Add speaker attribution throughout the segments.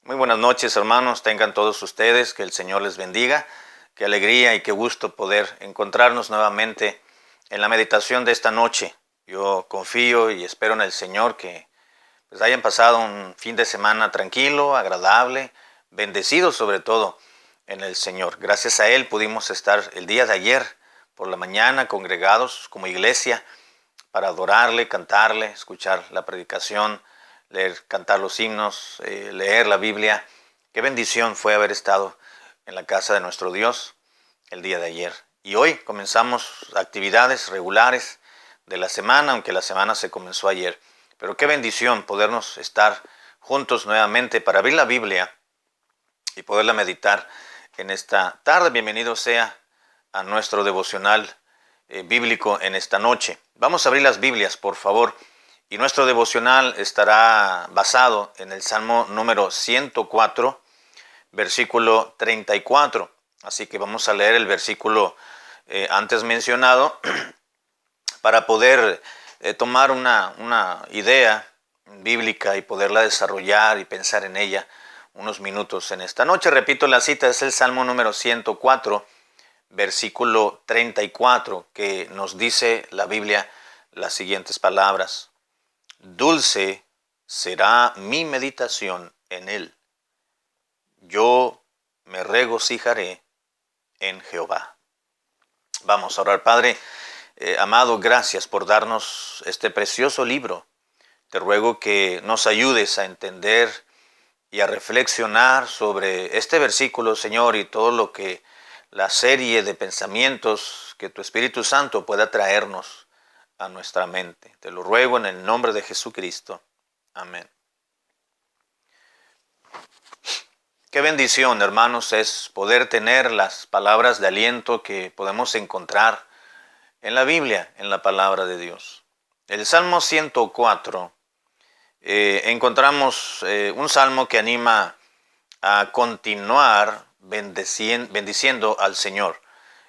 Speaker 1: Muy buenas noches, hermanos. Tengan todos ustedes, que el Señor les bendiga. Qué alegría y qué gusto poder encontrarnos nuevamente en la meditación de esta noche. Yo confío y espero en el Señor que hayan pasado un fin de semana tranquilo, agradable, bendecido sobre todo en el Señor. Gracias a Él pudimos estar el día de ayer por la mañana congregados como iglesia para adorarle, cantarle, escuchar la predicación, cantar los himnos, leer la Biblia. Qué bendición fue haber estado en la casa de nuestro Dios el día de ayer. Y hoy comenzamos actividades regulares de la semana, aunque la semana se comenzó ayer. Pero qué bendición podernos estar juntos nuevamente para abrir la Biblia y poderla meditar en esta tarde. Bienvenido sea a nuestro devocional bíblico en esta noche. Vamos a abrir las Biblias, por favor. Y nuestro devocional estará basado en el Salmo número 104, versículo 34. Así que vamos a leer el versículo antes mencionado para poder tomar una idea bíblica y poderla desarrollar y pensar en ella unos minutos en esta noche. Repito la cita, es el Salmo número 104, versículo 34, que nos dice la Biblia las siguientes palabras: Dulce será mi meditación en él. Yo me regocijaré en Jehová. Vamos a orar. Padre amado, gracias por darnos este precioso libro. Te ruego que nos ayudes a entender y a reflexionar sobre este versículo, Señor, y todo lo que la serie de pensamientos que tu Espíritu Santo pueda traernos a nuestra mente. Te lo ruego en el nombre de Jesucristo. Amén. Qué bendición, hermanos, es poder tener las palabras de aliento que podemos encontrar en la Biblia, en la palabra de Dios. El Salmo 104, encontramos un salmo que anima a continuar bendiciendo al Señor.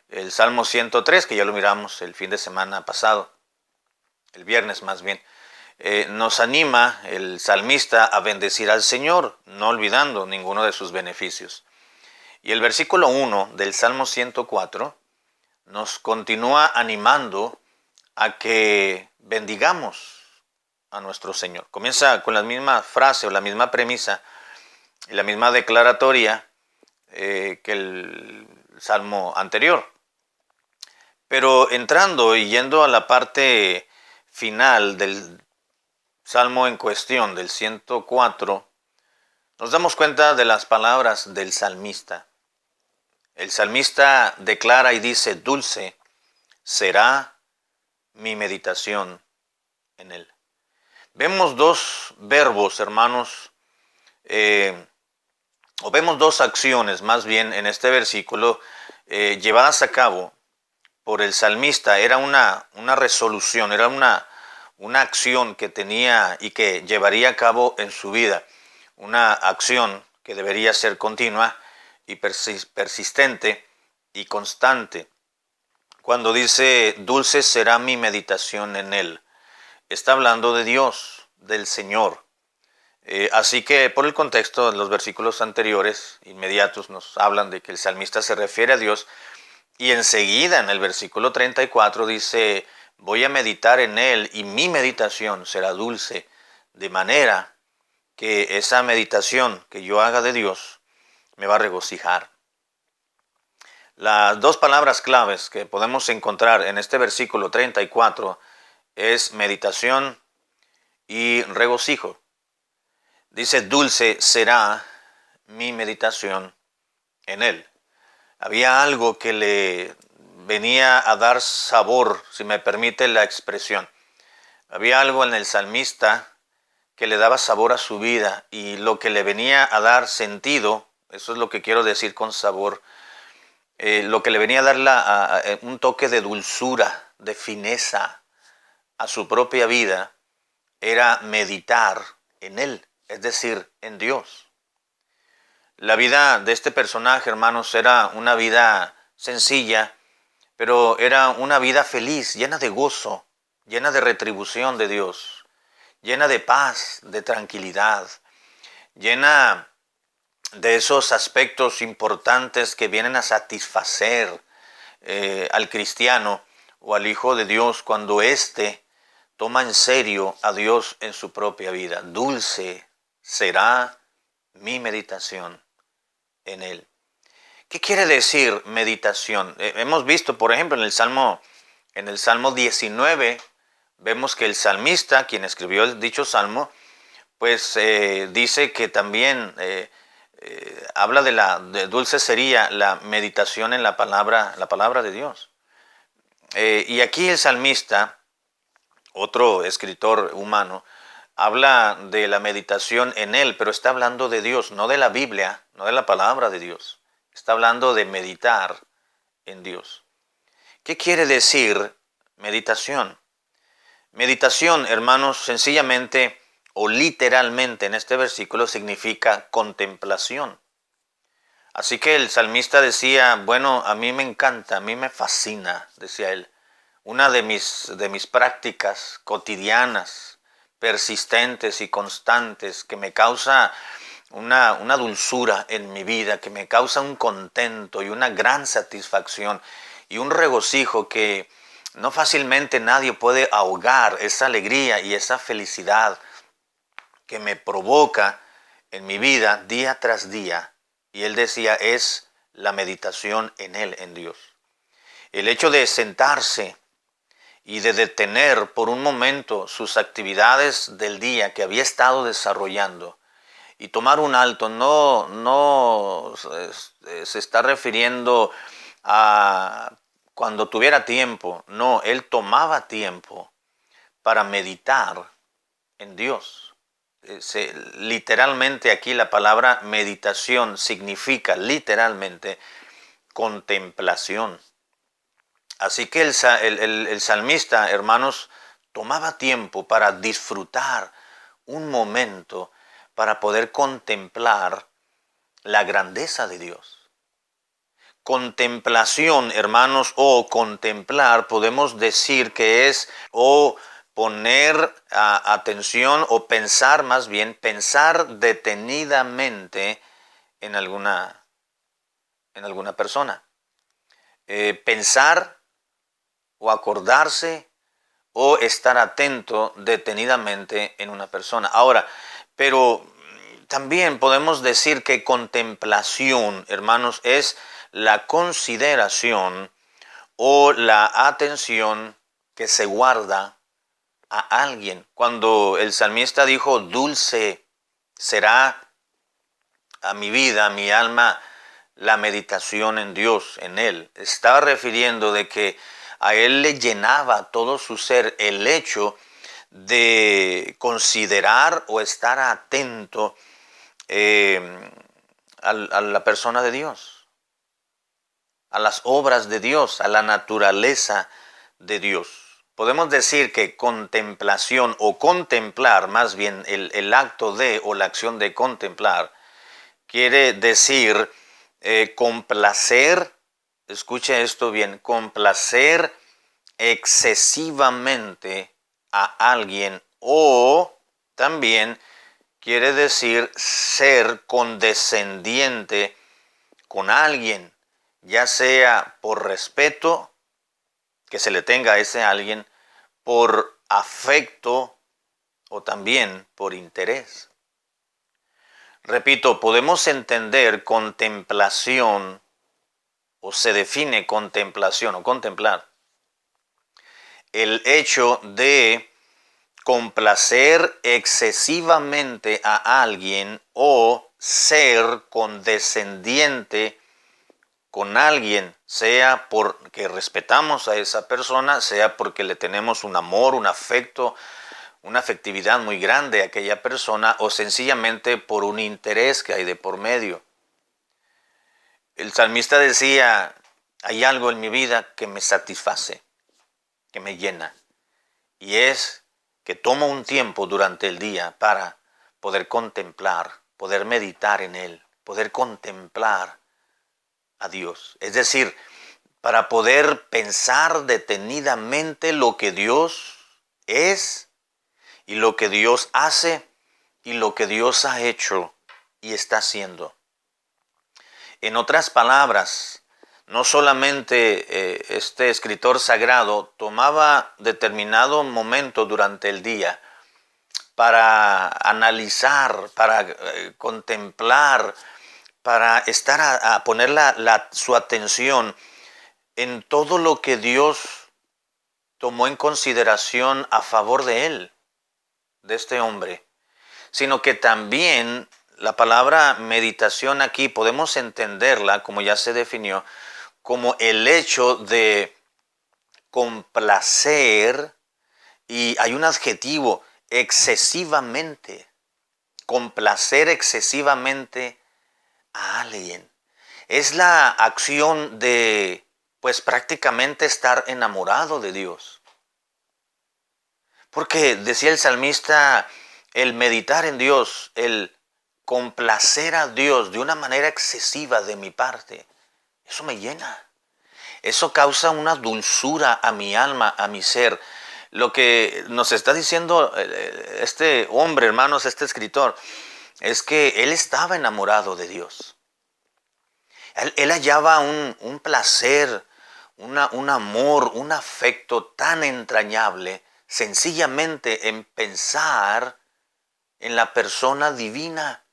Speaker 1: El Salmo 103, que ya lo miramos el fin de semana pasado, el viernes más bien, nos anima el salmista a bendecir al Señor, no olvidando ninguno de sus beneficios. Y el versículo 1 del Salmo 104 nos continúa animando a que bendigamos a nuestro Señor. Comienza con la misma frase o la misma premisa y la misma declaratoria que el salmo anterior. Pero entrando y yendo a la parte final del salmo en cuestión, del 104, nos damos cuenta de las palabras del salmista. El salmista declara y dice: dulce será mi meditación en él. Vemos dos verbos, hermanos, o vemos dos acciones más bien en este versículo llevadas a cabo por el salmista. Era una resolución, era una acción que tenía y que llevaría a cabo en su vida, una acción que debería ser continua y persistente y constante. Cuando dice dulce será mi meditación en él, está hablando de Dios, del Señor. Así que por el contexto, los versículos anteriores, inmediatos, nos hablan de que el salmista se refiere a Dios, y enseguida en el versículo 34 dice: voy a meditar en él y mi meditación será dulce, de manera que esa meditación que yo haga de Dios me va a regocijar. Las dos palabras claves que podemos encontrar en este versículo 34 es meditación y regocijo. Dice: dulce será mi meditación en él. Había algo que le venía a dar sabor, si me permite la expresión. Había algo en el salmista que le daba sabor a su vida, y lo que le venía a dar sentido, eso es lo que quiero decir con sabor, lo que le venía a dar un toque de dulzura, de fineza a su propia vida, era meditar en él, es decir, en Dios. La vida de este personaje, hermanos, era una vida sencilla, pero era una vida feliz, llena de gozo, llena de retribución de Dios, llena de paz, de tranquilidad, llena de esos aspectos importantes que vienen a satisfacer al cristiano o al Hijo de Dios cuando éste toma en serio a Dios en su propia vida. Dulce será mi meditación en Él. ¿Qué quiere decir meditación? Hemos visto, por ejemplo, en el Salmo 19, vemos que el salmista, quien escribió el dicho salmo, pues dice que también habla de dulce sería la meditación en la palabra de Dios. Y aquí el salmista, otro escritor humano, habla de la meditación en él, pero está hablando de Dios, no de la Biblia, no de la palabra de Dios. Está hablando de meditar en Dios. ¿Qué quiere decir meditación? Meditación, hermanos, sencillamente o literalmente en este versículo significa contemplación. Así que el salmista decía, bueno, a mí me encanta, a mí me fascina, decía él, una de mis prácticas cotidianas, persistentes y constantes, que me causa una dulzura en mi vida, que me causa un contento y una gran satisfacción y un regocijo que no fácilmente nadie puede ahogar, esa alegría y esa felicidad que me provoca en mi vida día tras día. Y él decía, es la meditación en él, en Dios. El hecho de sentarse y de detener por un momento sus actividades del día que había estado desarrollando y tomar un alto, no se está refiriendo a cuando tuviera tiempo, no, él tomaba tiempo para meditar en Dios. Literalmente aquí la palabra meditación significa literalmente contemplación. Así que el salmista, hermanos, tomaba tiempo para disfrutar un momento para poder contemplar la grandeza de Dios. Contemplación, hermanos, o contemplar, podemos decir que es o poner atención o pensar, más bien, pensar detenidamente en alguna persona. Pensar o acordarse o estar atento detenidamente en una persona. Ahora, pero también podemos decir que contemplación, hermanos, es la consideración o la atención que se guarda a alguien. Cuando el salmista dijo, dulce será a mi vida, a mi alma, la meditación en Dios, en Él, estaba refiriendo de que a Él le llenaba todo su ser el hecho de considerar o estar atento a la persona de Dios, a las obras de Dios, a la naturaleza de Dios. Podemos decir que contemplación o contemplar, más bien el acto de o la acción de contemplar, quiere decir complacer, escuche esto bien, complacer excesivamente a alguien o también quiere decir ser condescendiente con alguien, ya sea por respeto que se le tenga a ese alguien, por afecto o también por interés. Repito, podemos entender contemplación o se define contemplación o contemplar el hecho de complacer excesivamente a alguien o ser condescendiente con alguien, sea porque respetamos a esa persona, sea porque le tenemos un amor, un afecto, una afectividad muy grande a aquella persona o sencillamente por un interés que hay de por medio. El salmista decía, hay algo en mi vida que me satisface, que me llena, y es que tomo un tiempo durante el día para poder contemplar, poder meditar en Él, poder contemplar a Dios. Es decir, para poder pensar detenidamente lo que Dios es y lo que Dios hace y lo que Dios ha hecho y está haciendo. En otras palabras, no solamente este escritor sagrado tomaba determinado momento durante el día para analizar, para contemplar, para estar a poner su atención en todo lo que Dios tomó en consideración a favor de él, de este hombre, sino que también la palabra meditación aquí podemos entenderla, como ya se definió, como el hecho de complacer, y hay un adjetivo, excesivamente, complacer excesivamente a alguien. Es la acción de, pues prácticamente estar enamorado de Dios. Porque decía el salmista, el meditar en Dios, el complacer a Dios de una manera excesiva de mi parte, eso me llena. Eso causa una dulzura a mi alma, a mi ser. Lo que nos está diciendo este hombre, hermanos, este escritor, es que él estaba enamorado de Dios. Él hallaba un placer, un amor, un afecto tan entrañable, sencillamente en pensar en la persona divina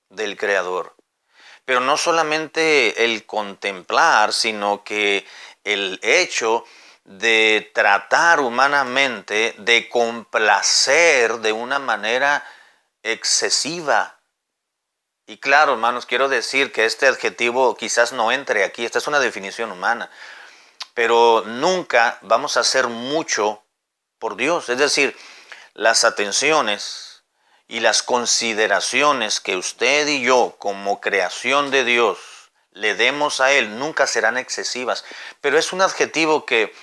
Speaker 1: del Creador. Pero no solamente el contemplar, sino que el hecho de tratar humanamente, de complacer de una manera excesiva. Y claro, hermanos, quiero decir que este adjetivo quizás no entre aquí, esta es una definición humana, pero nunca vamos a hacer mucho por Dios. Es decir, las atenciones y las consideraciones que usted y yo como creación de Dios le demos a Él nunca serán excesivas. Pero es un adjetivo que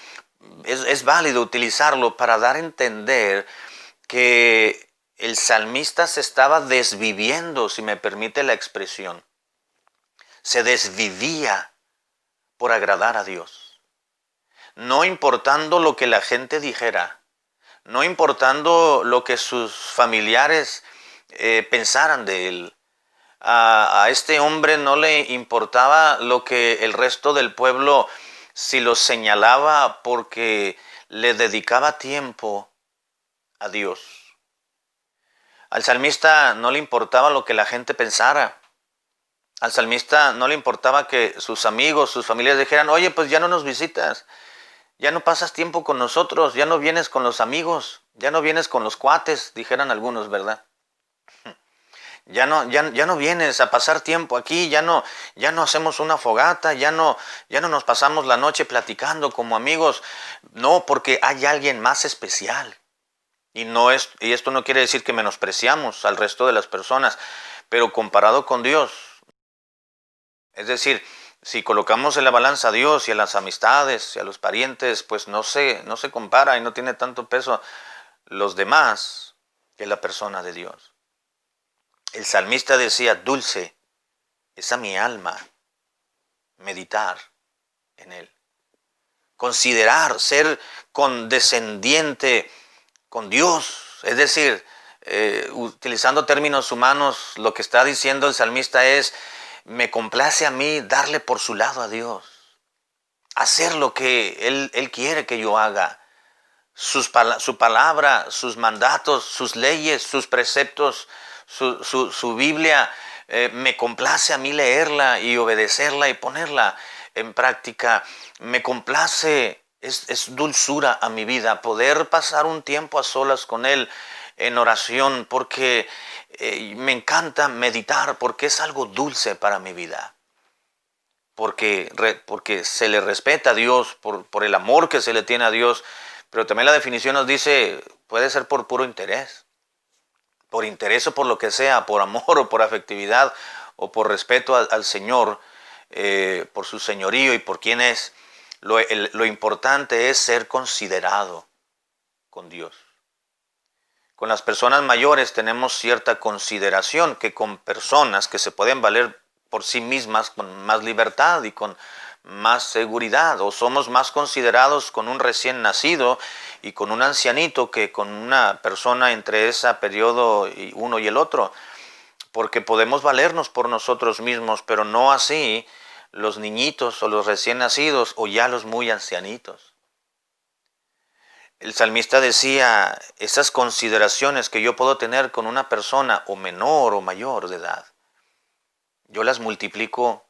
Speaker 1: es válido utilizarlo para dar a entender que el salmista se estaba desviviendo, si me permite la expresión. Se desvivía por agradar a Dios. No importando lo que la gente dijera, no importando lo que sus familiares pensaran de él. A este hombre no le importaba lo que el resto del pueblo, si lo señalaba, porque le dedicaba tiempo a Dios. Al salmista no le importaba lo que la gente pensara. Al salmista no le importaba que sus amigos, sus familias dijeran, oye, pues ya no nos visitas. Ya no pasas tiempo con nosotros, ya no vienes con los amigos, ya no vienes con los cuates, dijeran algunos, ¿verdad? Ya no vienes a pasar tiempo aquí, ya no hacemos una fogata, ya no nos pasamos la noche platicando como amigos. No, porque hay alguien más especial. Y esto no quiere decir que menospreciamos al resto de las personas, pero comparado con Dios, es decir, si colocamos en la balanza a Dios y a las amistades y a los parientes, pues no se compara y no tiene tanto peso los demás que la persona de Dios. El salmista decía, dulce es a mi alma meditar en Él. Considerar, ser condescendiente con Dios. Es decir, utilizando términos humanos, lo que está diciendo el salmista es, me complace a mí darle por su lado a Dios, hacer lo que Él quiere que yo haga, su palabra, sus mandatos, sus leyes, sus preceptos, su Biblia, me complace a mí leerla y obedecerla y ponerla en práctica. Me complace, es dulzura a mi vida poder pasar un tiempo a solas con Él en oración, porque me encanta meditar, porque es algo dulce para mi vida. Porque se le respeta a Dios, por el amor que se le tiene a Dios, pero también la definición nos dice, puede ser por puro interés. Por interés o por lo que sea, por amor o por afectividad o por respeto al Señor, por su señorío y por quién es. Lo importante es ser considerado con Dios. Con las personas mayores tenemos cierta consideración que con personas que se pueden valer por sí mismas con más libertad y con más seguridad, o somos más considerados con un recién nacido y con un ancianito que con una persona entre ese periodo uno y el otro. porque podemos valernos por nosotros mismos, pero no así los niñitos o los recién nacidos o ya los muy ancianitos. El salmista decía, esas consideraciones que yo puedo tener con una persona o menor o mayor de edad, yo las multiplico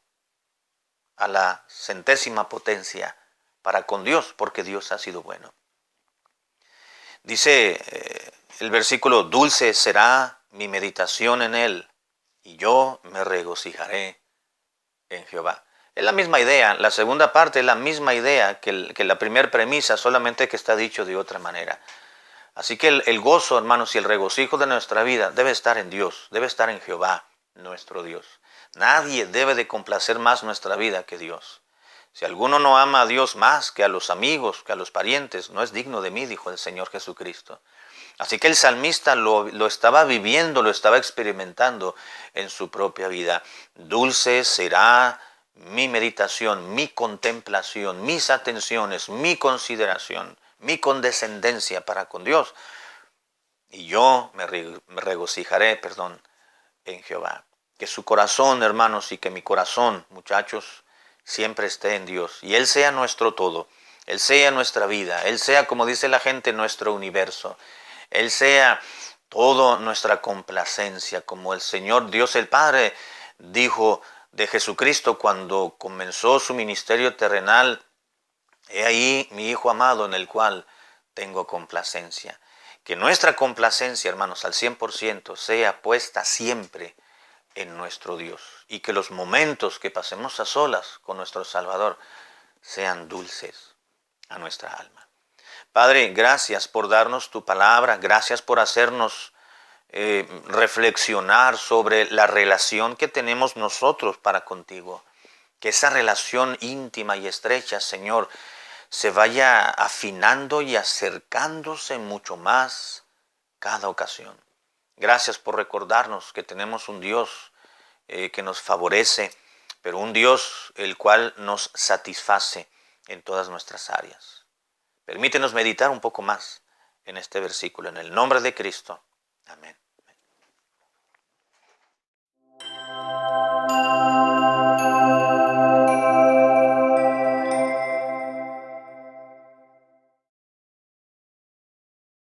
Speaker 1: a la centésima potencia para con Dios, porque Dios ha sido bueno. Dice el versículo, dulce será mi meditación en él, y yo me regocijaré en Jehová. Es la misma idea, la segunda parte es la misma idea que la primera premisa, solamente que está dicho de otra manera. Así que el gozo, hermanos, y el regocijo de nuestra vida debe estar en Dios, debe estar en Jehová, nuestro Dios. Nadie debe de complacer más nuestra vida que Dios. Si alguno no ama a Dios más que a los amigos, que a los parientes, no es digno de mí, dijo el Señor Jesucristo. Así que el salmista lo estaba viviendo, lo estaba experimentando en su propia vida. Dulce será mi meditación, mi contemplación, mis atenciones, mi consideración, mi condescendencia para con Dios. Y yo me regocijaré, en Jehová. Que su corazón, hermanos, y que mi corazón, muchachos, siempre esté en Dios. Y Él sea nuestro todo. Él sea nuestra vida. Él sea, como dice la gente, nuestro universo. Él sea toda nuestra complacencia, como el Señor Dios el Padre dijo de Jesucristo cuando comenzó su ministerio terrenal. He ahí mi Hijo amado en el cual tengo complacencia. Que nuestra complacencia, hermanos, al 100% sea puesta siempre en nuestro Dios. Y que los momentos que pasemos a solas con nuestro Salvador sean dulces a nuestra alma. Padre, gracias por darnos tu palabra, gracias por hacernos reflexionar sobre la relación que tenemos nosotros para contigo. Que esa relación íntima y estrecha, Señor, se vaya afinando y acercándose mucho más cada ocasión. Gracias por recordarnos que tenemos un Dios que nos favorece, pero un Dios el cual nos satisface en todas nuestras áreas. Permítenos meditar un poco más en este versículo. En el nombre de Cristo. Amén.